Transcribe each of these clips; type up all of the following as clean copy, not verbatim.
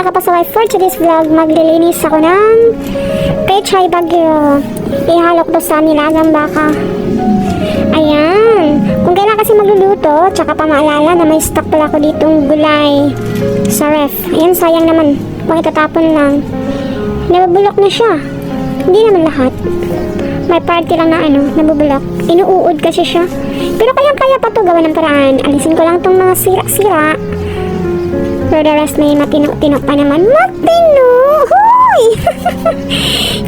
mga kapasaway, for today's vlog, maglilinis ako ng pechay bagyo. Ihalo ko sa nilagang baka. Ayan. Kung kailan kasi magluluto, tsaka pa maalala na may stock pala ako ditong gulay sa ref. Ayan, sayang naman. Kung itatapon lang. Nabubulok na siya. Hindi naman lahat. May party lang na nabubulok. Inuud kasi siya. Pero kaya pa to gawa ng paraan. Alisin ko lang tong mga sira-sira. For the rest, may matino-tino pa naman. Matino! Hoy!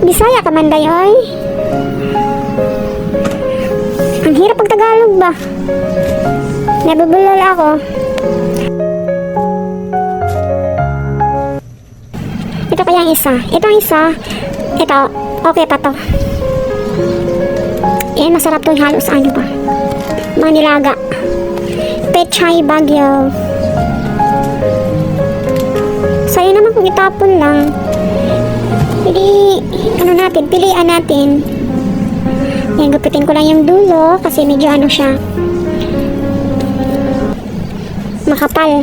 Bisaya ka man dayoy. Ang hirap pag Tagalog ba? Nabubulol ako. Ito kaya ang isa. Ito ang isa. Ito. Okay pa to. Yan, masarap to ihalo sa ano pa. Mga nilaga. Pechay bagyo. Sa'yo naman kung itapon lang. Pilian natin. Yan, gupitin ko lang yung dulo kasi medyo siya. Makapal.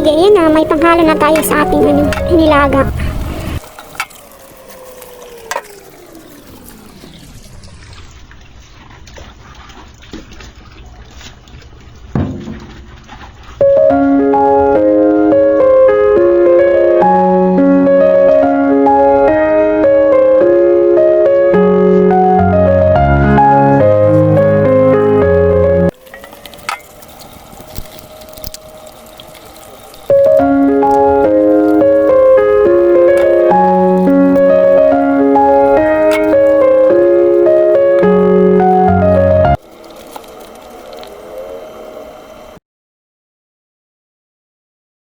Ganyan na, may panghalo na tayo sa ating nilaga.